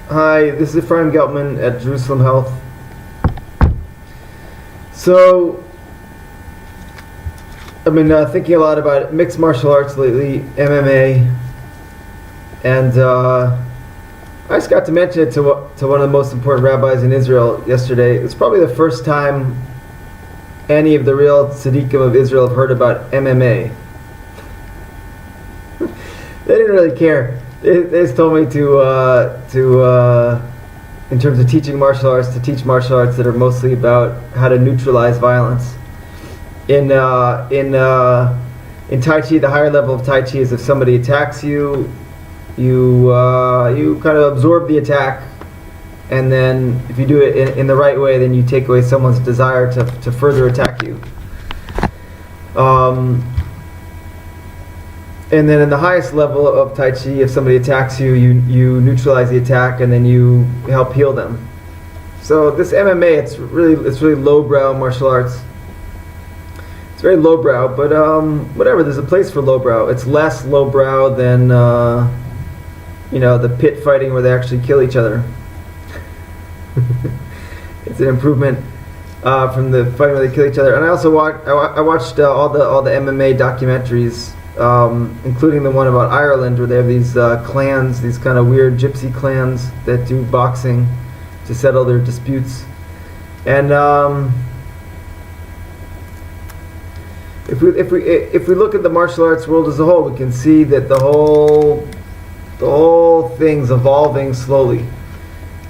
Hi, this is Ephraim Geltman at Jerusalem Health. So, I've been thinking a lot about mixed martial arts lately, MMA, and I just got to mention it to one of the most important rabbis in Israel yesterday. It's probably the first time any of the real tzaddikim of Israel have heard about MMA. They didn't really care. They just told me to in terms of teaching martial arts, to teach martial arts that are mostly about how to neutralize violence. In Tai Chi, the higher level of Tai Chi is if somebody attacks you, you kind of absorb the attack, and then if you do it in the right way, then you take away someone's desire to further attack you. And then in the highest level of Tai Chi, if somebody attacks you, you neutralize the attack and then you help heal them. So this MMA, it's really lowbrow martial arts. It's very lowbrow, but whatever. There's a place for lowbrow. It's less lowbrow than the pit fighting where they actually kill each other. It's an improvement from the fighting where they kill each other. And I also watched all the MMA documentaries. Including the one about Ireland, where they have these clans, these kind of weird gypsy clans that do boxing to settle their disputes. And if we look at the martial arts world as a whole, we can see that the whole thing's evolving slowly.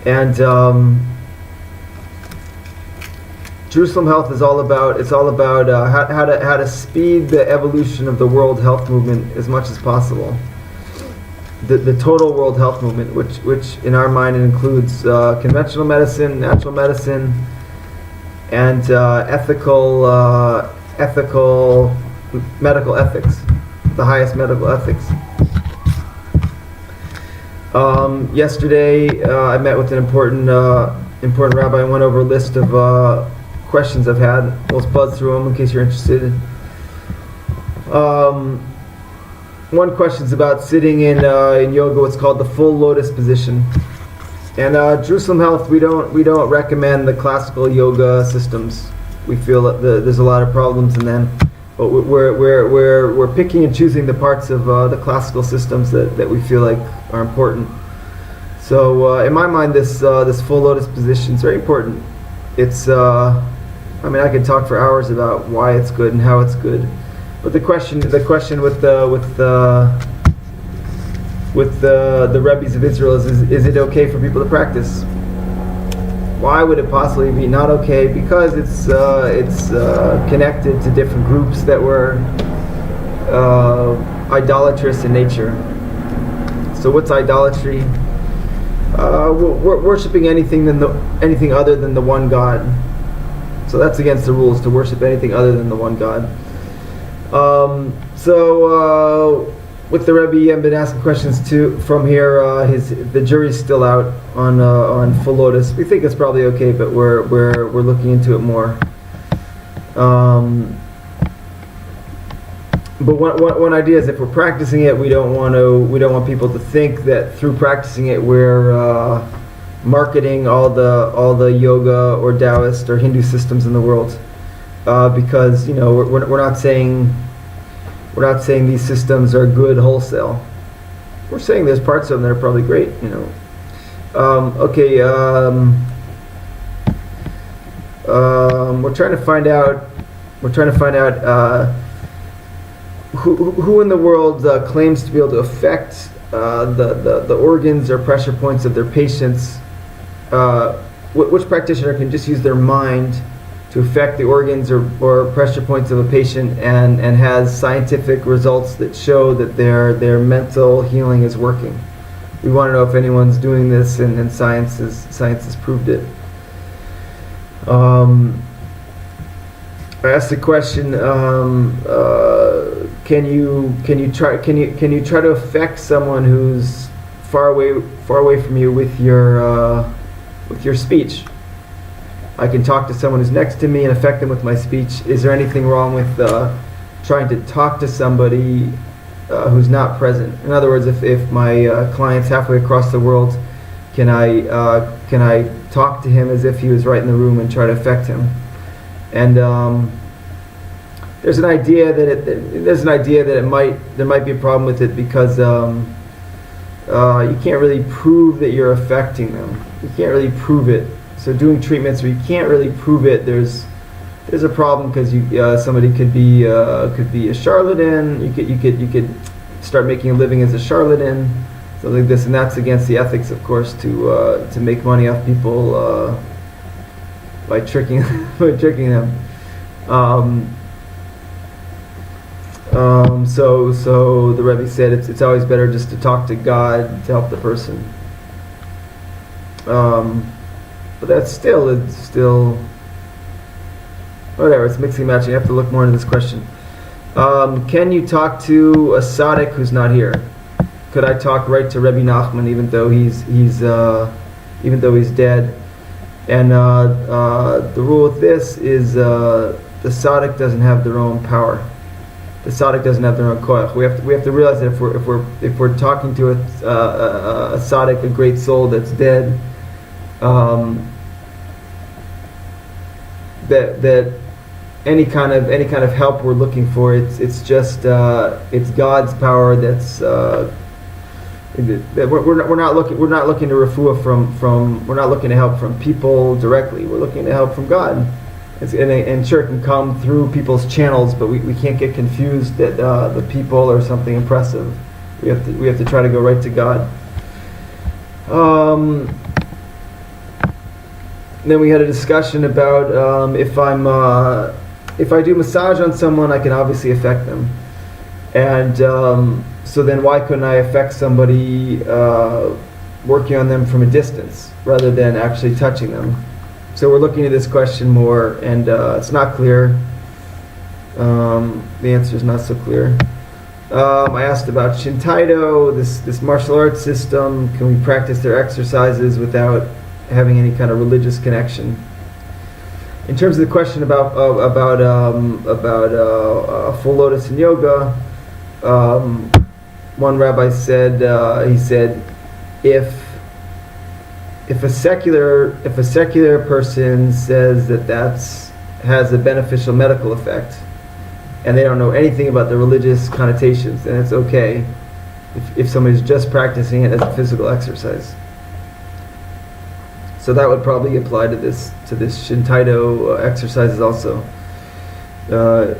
And Jerusalem Health is all about how to speed the evolution of the World Health Movement as much as possible. The total World Health Movement, which in our mind includes conventional medicine, natural medicine, and ethical medical ethics, the highest medical ethics. Yesterday, I met with an important rabbi and went over a list of questions I've had. We'll buzz through them in case you're interested. One question's about sitting in yoga, what's called the full lotus position. And Jerusalem Health, we don't recommend the classical yoga systems. We feel that there's a lot of problems in them, but we're picking and choosing the parts of the classical systems that we feel like are important. So in my mind, this full lotus position is very important. It's I could talk for hours about why it's good and how it's good, but the question with the Rebbes of Israel is it okay for people to practice? Why would it possibly be not okay? Because it's connected to different groups that were idolatrous in nature. So what's idolatry? Worshipping anything other than the one God. So that's against the rules to worship anything other than the one God. With the Rebbe, I've been asking questions from here. The jury's still out on full lotus. We think it's probably okay, but we're looking into it more. But one idea is if we're practicing it, we don't want people to think that through practicing it we're marketing all the yoga or Taoist or Hindu systems in the world, because we're not saying these systems are good wholesale. We're saying there's parts of them that are probably great. We're trying to find out who in the world claims to be able to affect the organs or pressure points of their patients. Which practitioner can just use their mind to affect the organs or pressure points of a patient and has scientific results that show that their mental healing is working? We want to know if anyone's doing this, and science has proved it. I asked the question: Can you try to affect someone who's far away from you with your speech? I can talk to someone who's next to me and affect them with my speech. Is there anything wrong with trying to talk to somebody who's not present? In other words, if my client's halfway across the world, can I talk to him as if he was right in the room and try to affect him? And there's an idea that there might be a problem with it because you can't really prove that you're affecting them. You can't really prove it. So doing treatments where you can't really prove it, there's a problem because somebody could be a charlatan. You could start making a living as a charlatan, something like this, and that's against the ethics, of course, to make money off people by tricking them. So the Rebbe said it's always better just to talk to God to help the person. But it's still whatever. It's mixing and matching. I have to look more into this question. Can you talk to a tzaddik who's not here? Could I talk right to Rebbe Nachman even though he's dead? And the rule with this is the tzaddik doesn't have their own power. The tzaddik doesn't have their own koach. We have to realize that if we're talking to a tzaddik, a great soul that's dead, that any kind of help we're looking for, it's just it's God's power that's we're not looking to refuah from we're not looking to help from people directly. We're looking to help from God. And sure, it can come through people's channels, but we can't get confused that the people are something impressive. We have to try to go right to God. Then we had a discussion about if I do massage on someone, I can obviously affect them, and so then why couldn't I affect somebody working on them from a distance rather than actually touching them? So we're looking at this question more, and it's not clear. The answer is not so clear. I asked about Shintaido, this martial arts system. Can we practice their exercises without having any kind of religious connection? In terms of the question about full lotus in yoga, one rabbi said if a secular person says that has a beneficial medical effect, and they don't know anything about the religious connotations, then it's okay if somebody's just practicing it as a physical exercise. So that would probably apply to this Shintaido exercises also. The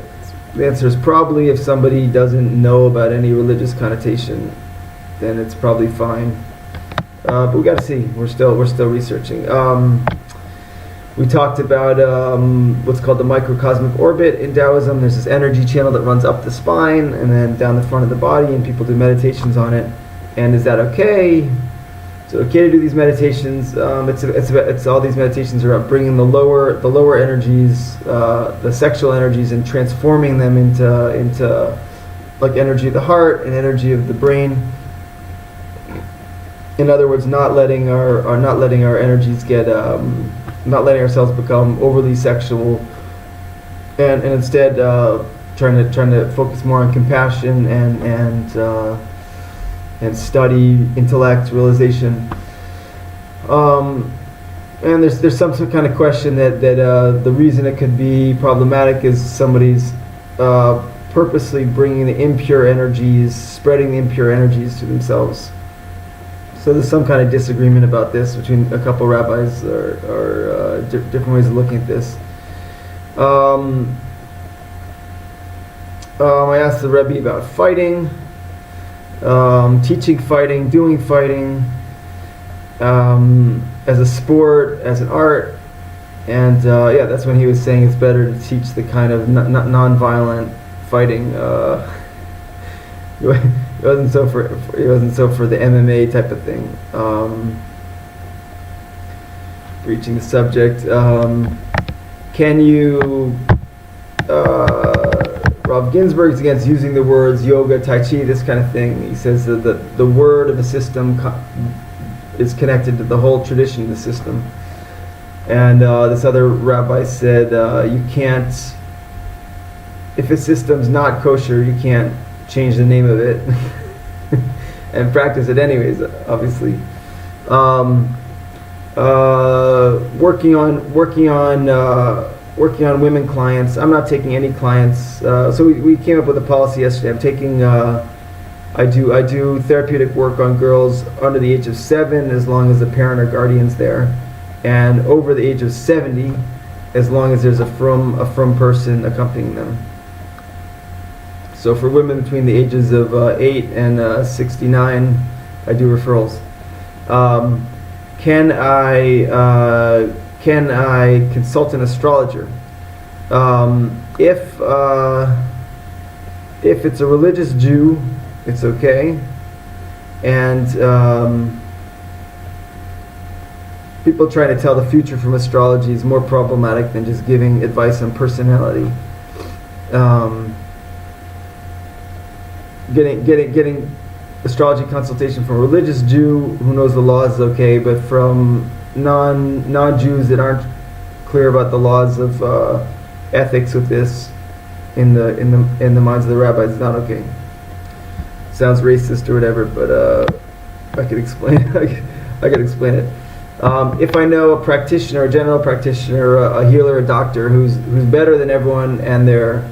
answer is probably if somebody doesn't know about any religious connotation, then it's probably fine. But we got to see. We're still researching. We talked about what's called the microcosmic orbit in Taoism. There's this energy channel that runs up the spine and then down the front of the body, and people do meditations on it. And is that okay? Is it okay to do these meditations? It's all these meditations are about bringing the lower energies, the sexual energies, and transforming them into like energy of the heart and energy of the brain. In other words, not letting our energies get, not letting ourselves become overly sexual, and instead trying to focus more on compassion and study, intellect, realization. And there's some kind of question that the reason it could be problematic is somebody's purposely bringing the impure energies, spreading the impure energies to themselves. So there's some kind of disagreement about this between a couple rabbis or different ways of looking at this. I asked the Rebbe about fighting, teaching fighting, doing fighting, as a sport, as an art, and that's when he was saying it's better to teach the kind of non-violent fighting. He wasn't so for the MMA type of thing. Reaching the subject. Can you? Rav Ginsburg's against using the words yoga, tai chi, this kind of thing. He says that the word of a system is connected to the whole tradition of the system. And this other rabbi said you can't. If a system's not kosher, you can't change the name of it and practice it anyways, obviously. Um, working on women clients. I'm not taking any clients. So we came up with a policy yesterday. I'm taking. I do therapeutic work on girls under the age of 7, as long as a parent or guardian's there, and over the age of 70, as long as there's a frum person accompanying them. So for women between the ages of 8 and 69, I do referrals. Can I consult an astrologer? If it's a religious Jew, it's okay. And people trying to tell the future from astrology is more problematic than just giving advice on personality. Getting astrology consultation from a religious Jew who knows the laws is okay, but from non-Jews that aren't clear about the laws of ethics with this in the minds of the rabbis, it's not okay. Sounds racist or whatever, but I could explain. I could explain it. If I know a practitioner, a general practitioner, a healer, a doctor who's better than everyone, and they're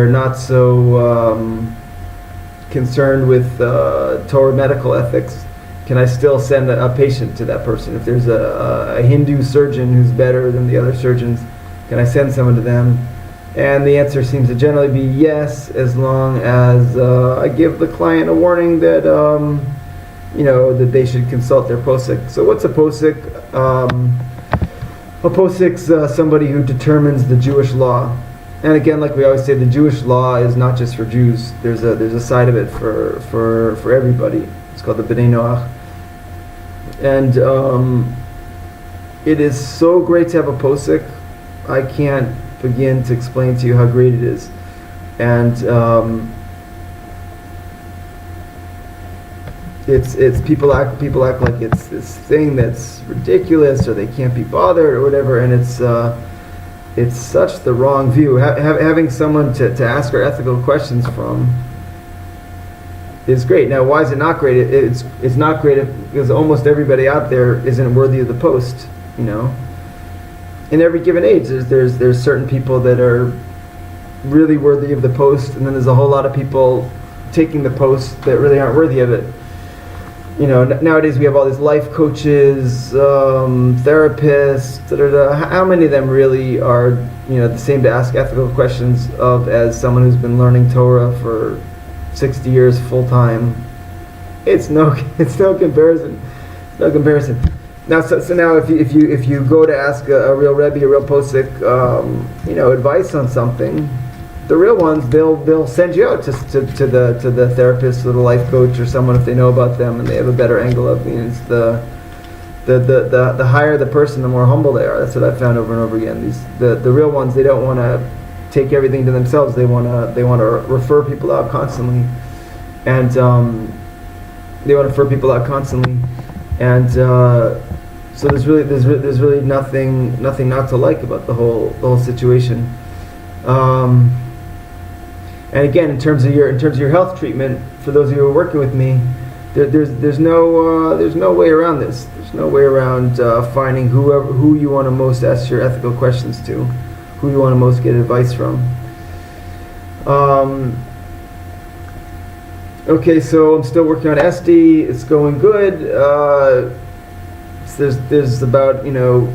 not so concerned with Torah medical ethics, can I still send a patient to that person? If there's a Hindu surgeon who's better than the other surgeons, can I send someone to them? And the answer seems to generally be yes, as long as I give the client a warning that that they should consult their posek. So what's a posek? A posek's somebody who determines the Jewish law. And again, like we always say, the Jewish law is not just for Jews. There's a side of it for everybody. It's called the B'nai Noach. And it is so great to have a posek. I can't begin to explain to you how great it is. And it's people act like it's this thing that's ridiculous, or they can't be bothered or whatever, and it's such the wrong view. Having someone to ask our ethical questions from is great. Now, why is it not great? It's not great because almost everybody out there isn't worthy of the post. In every given age, there's certain people that are really worthy of the post, and then there's a whole lot of people taking the post that really aren't worthy of it. Nowadays we have all these life coaches, therapists. How many of them really are, the same to ask ethical questions of as someone who's been learning Torah for 60 years full time? It's no comparison. No comparison. Now, so now if you go to ask a real Rebbe, a real posek, advice on something, the real ones, they'll send you out to the therapist or the life coach or someone if they know about them and they have a better angle of it. It's the higher the person, the more humble they are. That's what I've found over and over again. The real ones, they don't want to take everything to themselves. They want to refer people out constantly, and so there's really nothing not to like about the whole situation. And again, in terms of your health treatment, for those of you who are working with me, there's no way around this. There's no way around finding who you want to most ask your ethical questions to, who you want to most get advice from. Okay, so I'm still working on SD. It's going good. There's about $1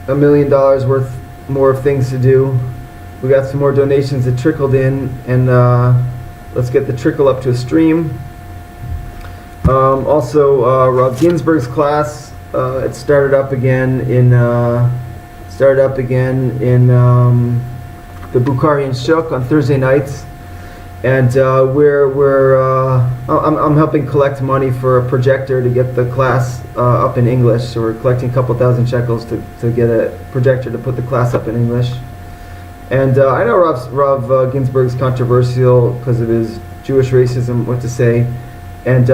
million worth more of things to do. We got some more donations that trickled in, and let's get the trickle up to a stream. Also, Rob Ginsburg's class, it started up again in the Bukharian Shuk on Thursday nights, and I'm helping collect money for a projector to get the class up in English. So we're collecting a couple thousand shekels to get a projector to put the class up in English. And I know Rav Ginsburg's controversial because of his Jewish racism, what to say, and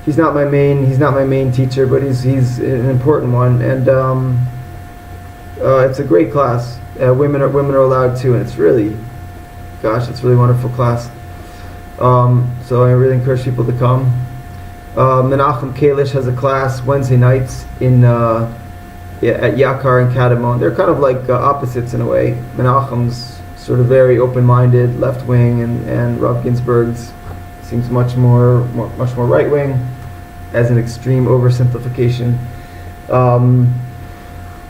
he's not my main teacher, but he's an important one, and it's a great class. Women are allowed to, and it's really a wonderful class. So I really encourage people to come. Menachem Kalish has a class Wednesday nights at Yakar and Kadamon. They're kind of like opposites in a way. Menachem's sort of very open-minded, left-wing, and Rav Ginsburg's seems much more right-wing, as an extreme oversimplification.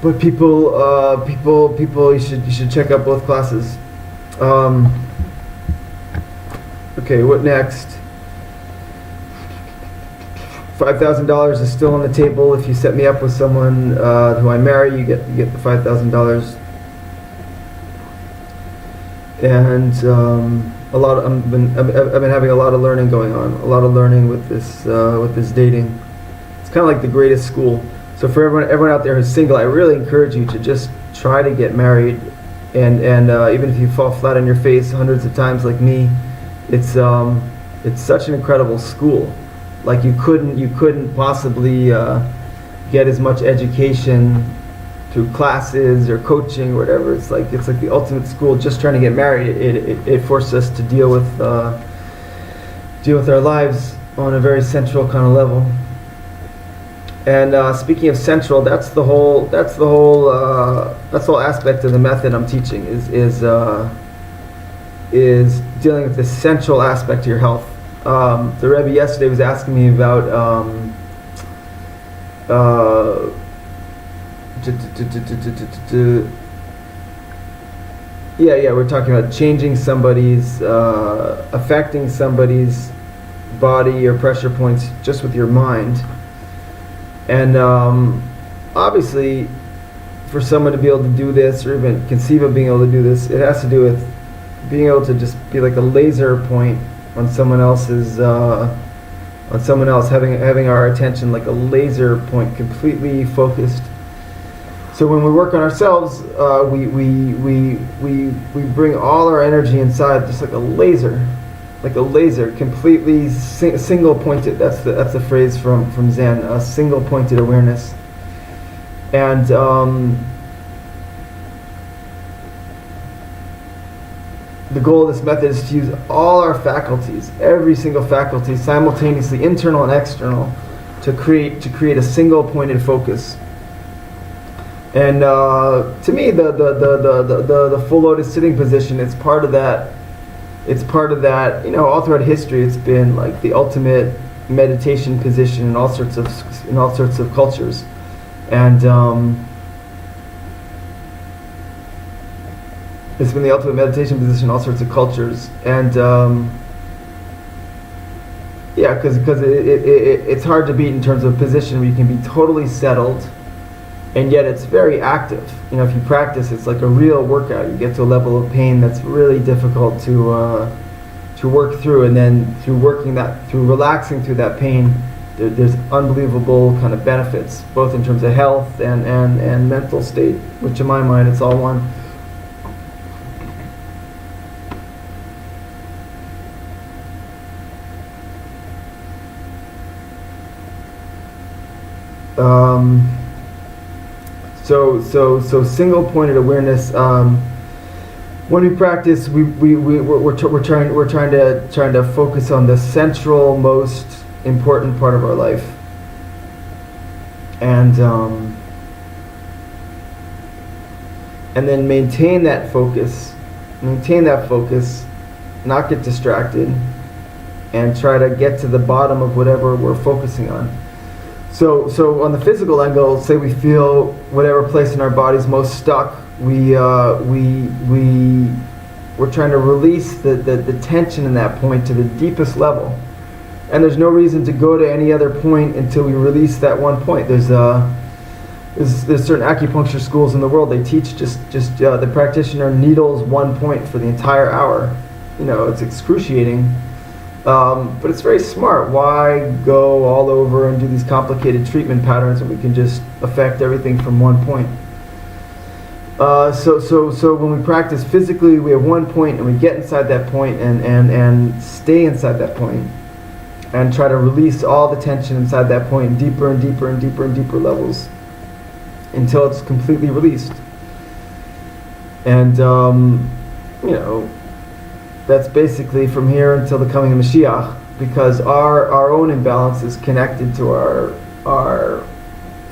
But people, you should check out both classes. Okay, what next? $5,000 is still on the table. If you set me up with someone who I marry, you get the $5,000. And I've been having a lot of learning going on. A lot of learning with this dating. It's kind of like the greatest school. So for everyone out there who's single, I really encourage you to just try to get married. And even if you fall flat on your face hundreds of times like me, it's such an incredible school. Like you couldn't possibly get as much education through classes or coaching or whatever. It's like the ultimate school. Just trying to get married, it forced us to deal with our lives on a very central kind of level. And speaking of central, that's the whole aspect of the method I'm teaching is dealing with the central aspect of your health. The Rebbe yesterday was asking me about we're talking about changing somebody's, affecting somebody's body or pressure points just with your mind. And obviously, for someone to be able to do this, or even conceive of being able to do this, it has to do with being able to just be like a laser point on someone else's, having our attention like a laser point, completely focused. So when we work on ourselves, we bring all our energy inside, just like a laser, completely single pointed. That's the phrase from Zen, single pointed awareness. And the goal of this method is to use all our faculties, every single faculty, simultaneously, internal and external, to create a single pointed focus. And to me, the full lotus sitting position, it's part of that. It's part of that. All throughout history, it's been like the ultimate meditation position in all sorts of cultures, and it's been the ultimate meditation position in all sorts of cultures. And because it's hard to beat in terms of position where you can be totally settled, and yet it's very active. If you practice, it's like a real workout. You get to a level of pain that's really difficult to work through, and then through relaxing through that pain, there's unbelievable kind of benefits, both in terms of health and mental state, which in my mind, it's all one. So single pointed awareness. When we practice, we're trying to focus on the central, most important part of our life, and then maintain that focus, not get distracted, and try to get to the bottom of whatever we're focusing on. So on the physical angle, say we feel whatever place in our body's most stuck, we're trying to release the tension in that point to the deepest level. And there's no reason to go to any other point until we release that one point. There's certain acupuncture schools in the world, they teach just the practitioner needles one point for the entire hour. It's excruciating. But it's very smart. Why go all over and do these complicated treatment patterns when we can just affect everything from one point? So when we practice physically, we have one point, and we get inside that point and stay inside that point, and try to release all the tension inside that point, deeper and deeper and deeper and deeper levels, until it's completely released. And that's basically from here until the coming of Mashiach. because our own imbalance is connected to our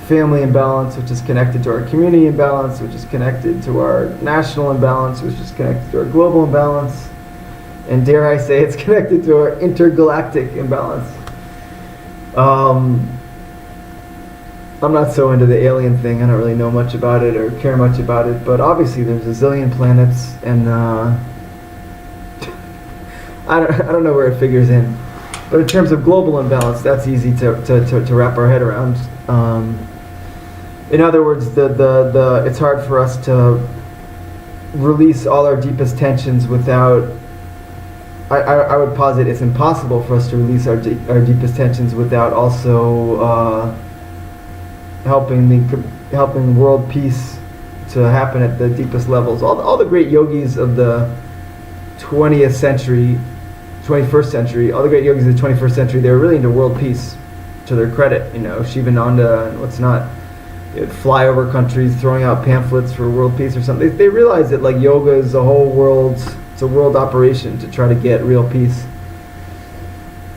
family imbalance, which is connected to our community imbalance, which is connected to our national imbalance, which is connected to our global imbalance, and dare I say it's connected to our intergalactic imbalance. I'm not so into the alien thing. I don't really know much about it or care much about it, but obviously there's a zillion planets, and I don't know where it figures in. But in terms of global imbalance, that's easy to wrap our head around. In other words, it's hard for us to release all our deepest tensions without. I would posit it's impossible for us to release our deepest tensions without also helping world peace to happen at the deepest levels. All the great yogis of the 20th century, 21st century, all the great yogis of the 21st century, they were really into world peace, to their credit. Shivananda and what's not. They'd fly over countries throwing out pamphlets for world peace or something. They realized that like yoga is a whole world, it's a world operation to try to get real peace.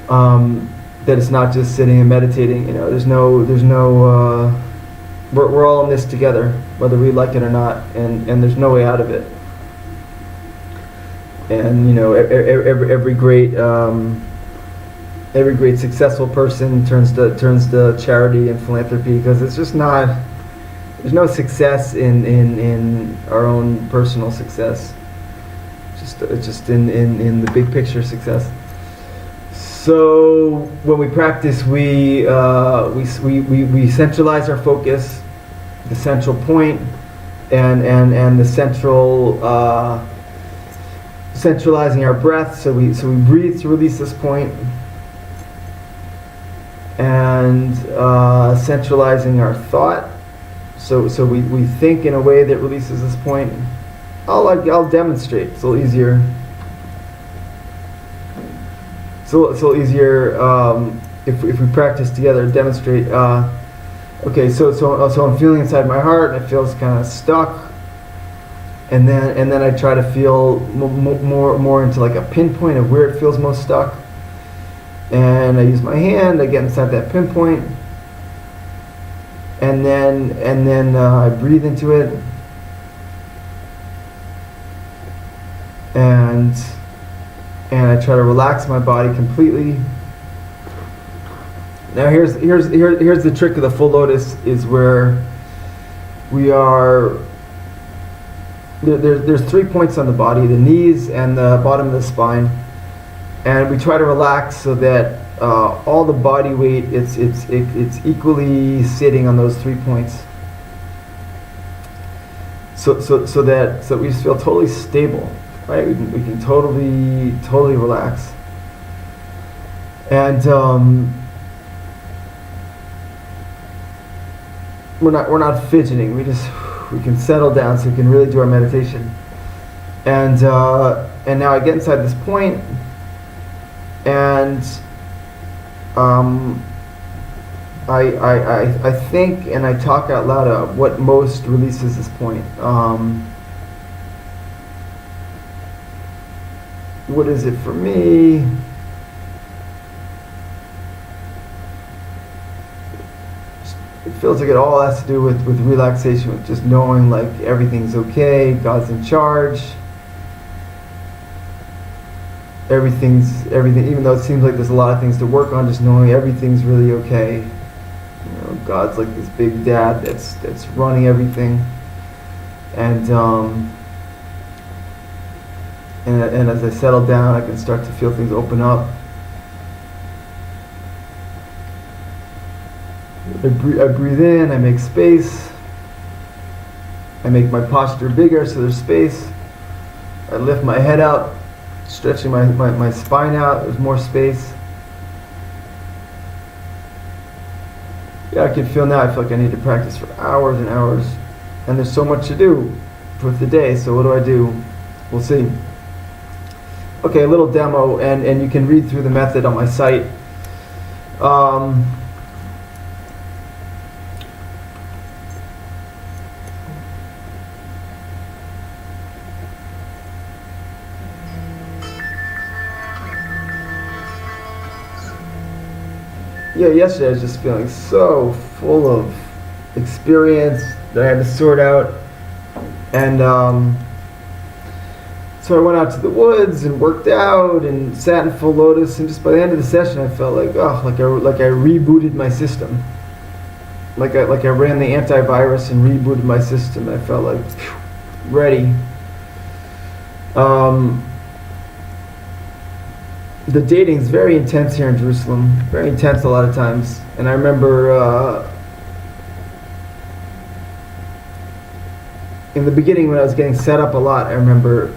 That it's not just sitting and meditating. There's no. We're all in this together, whether we like it or not, and there's no way out of it. And every great successful person turns to charity and philanthropy, because it's just not. There's no success in our own personal success. It's just in the big picture success. So when we practice, we centralize our focus, the central point, and the centralizing our breath. So we breathe to release this point, and centralizing our thought. So we think in a way that releases this point. I'll demonstrate. It's a little easier. It's a little easier if we practice together. Demonstrate. Okay, so I'm feeling inside my heart, and it feels kind of stuck. And then I try to feel more into like a pinpoint of where it feels most stuck. And I use my hand. I get inside that pinpoint. And then I breathe into it. And I try to relax my body completely. Now here's the trick of the full lotus, is where we are. There's 3 points on the body: the knees and the bottom of the spine, and we try to relax so that all the body weight it's equally sitting on those 3 points. So that we just feel totally stable. Right, we can totally relax, and we're not fidgeting. We can settle down so we can really do our meditation. And now I get inside this point, and I think and I talk out loud what most releases this point. What is it for me? It feels like it all has to do with relaxation, with just knowing like everything's okay, God's in charge. Everything, even though it seems like there's a lot of things to work on, just knowing everything's really okay. God's like this big dad that's running everything. And as I settle down, I can start to feel things open up. I breathe in, I make space. I make my posture bigger so there's space. I lift my head out, stretching my spine out, there's more space. Yeah, I can feel now, I feel like I need to practice for hours and hours. And there's so much to do with the day, so what do? We'll see. Okay, a little demo, and you can read through the method on my site. yeah, yesterday I was just feeling so full of experience that I had to sort out, and so I went out to the woods and worked out and sat in full lotus, and just by the end of the session I felt like I rebooted my system, like I ran the antivirus and rebooted my system. I felt like ready. The dating's very intense here in Jerusalem, very intense a lot of times. And I remember in the beginning when I was getting set up a lot, I remember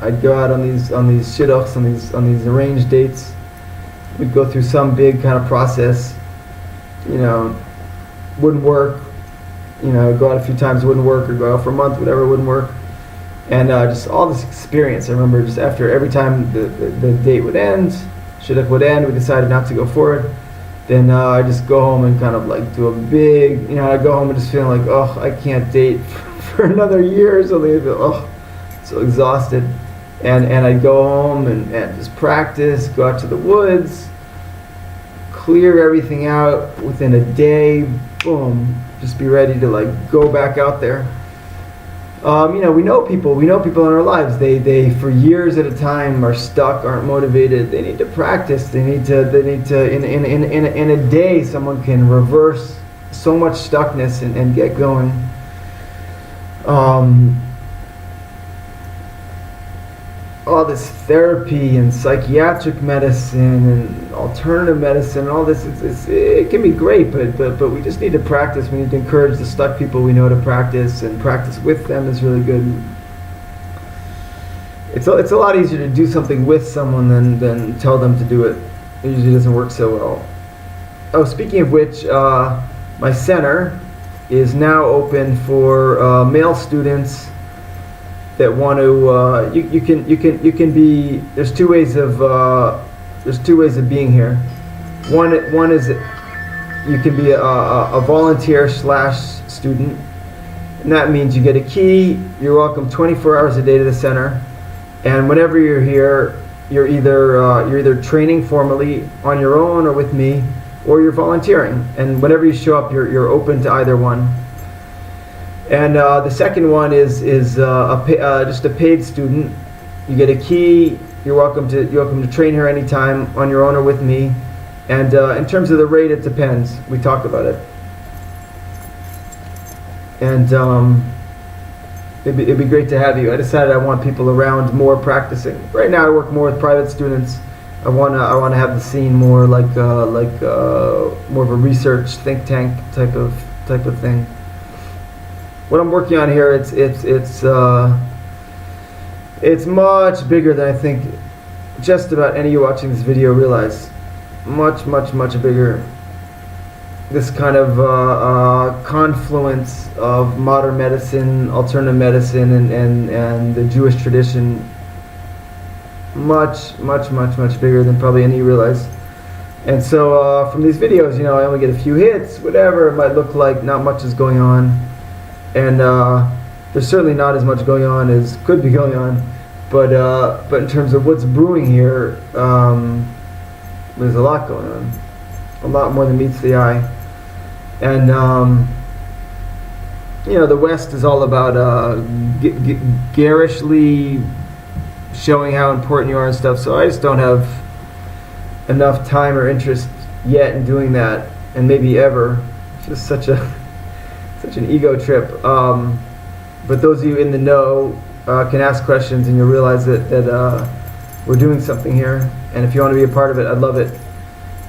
I'd go out on these shidduchs, on these arranged dates. We'd go through some big kind of process, wouldn't work. Go out a few times, wouldn't work, or go out for a month, whatever, wouldn't work. And just all this experience, I remember just after every time the date would end, shidduch would end, we decided not to go forward, then I'd just go home and kind of like do a big, I'd go home and just feeling like, oh, I can't date for another year or something. I feel, oh, so exhausted. And I'd go home and just practice, go out to the woods, clear everything out within a day, boom, just be ready to like go back out there. We know people in our lives. They for years at a time are stuck, aren't motivated. They need to practice. They need to. In a day, someone can reverse so much stuckness and get going. All this therapy and psychiatric medicine and alternative medicine and all this, it can be great, but we just need to practice. We need to encourage the stuck people we know to practice, and practice with them is really good. It's a lot easier to do something with someone than tell them to do it. It usually doesn't work so well. Oh, speaking of which, my center is now open for male students that want to. You can be. There's two ways of being here. One is you can be a volunteer / student, and that means you get a key. You're welcome 24 hours a day to the center, and whenever you're here, you're either training formally on your own or with me, or you're volunteering. And whenever you show up, you're open to either one. And the second one is just a paid student. You get a key. You're welcome to train here anytime on your own or with me. And in terms of the rate, it depends. We talked about it. And it'd be great to have you. I decided I want people around more practicing. Right now, I work more with private students. I wanna have the scene more like more of a research think tank type of thing. What I'm working on here, it's much bigger than I think just about any of you watching this video realize. Much bigger. This kind of confluence of modern medicine, alternative medicine, and the Jewish tradition. Much bigger than probably any of you realize. And so from these videos, I only get a few hits, whatever. It might look like not much is going on. And there's certainly not as much going on as could be going on, but in terms of what's brewing here, there's a lot going on, a lot more than meets the eye. And the West is all about garishly showing how important you are and stuff. So I just don't have enough time or interest yet in doing that, and maybe ever. It's just such an ego trip. But those of you in the know can ask questions, and you'll realize that we're doing something here. And if you want to be a part of it, I'd love it.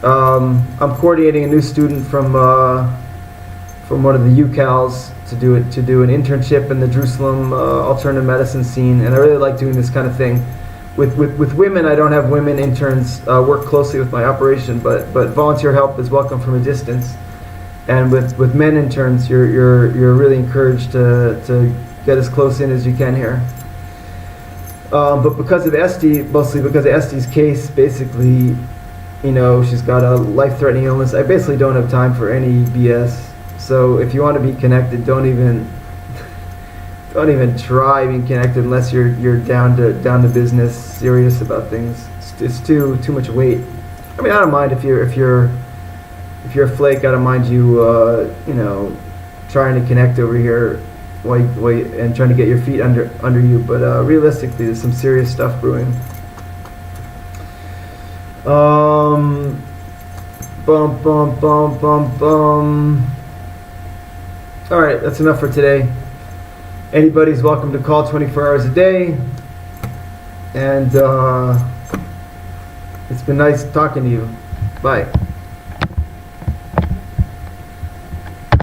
I'm coordinating a new student from one of the UCALs to do an internship in the Jerusalem alternative medicine scene, and I really like doing this kind of thing. With women, I don't have women interns work closely with my operation, but volunteer help is welcome from a distance. And with men interns, you're really encouraged to get as close in as you can here. But because of Esty, mostly because of Esty's case, basically, she's got a life-threatening illness. I basically don't have time for any BS. So if you want to be connected, don't even try being connected unless you're down to business, serious about things. It's too much weight. I mean, I don't mind if you're if you're a flake, I don't mind you, you know, trying to connect over here and trying to get your feet under you. But realistically, there's some serious stuff brewing. Bum, bum, bum, bum, bum. All right, that's enough for today. Anybody's welcome to call 24 hours a day. And it's been nice talking to you. Bye.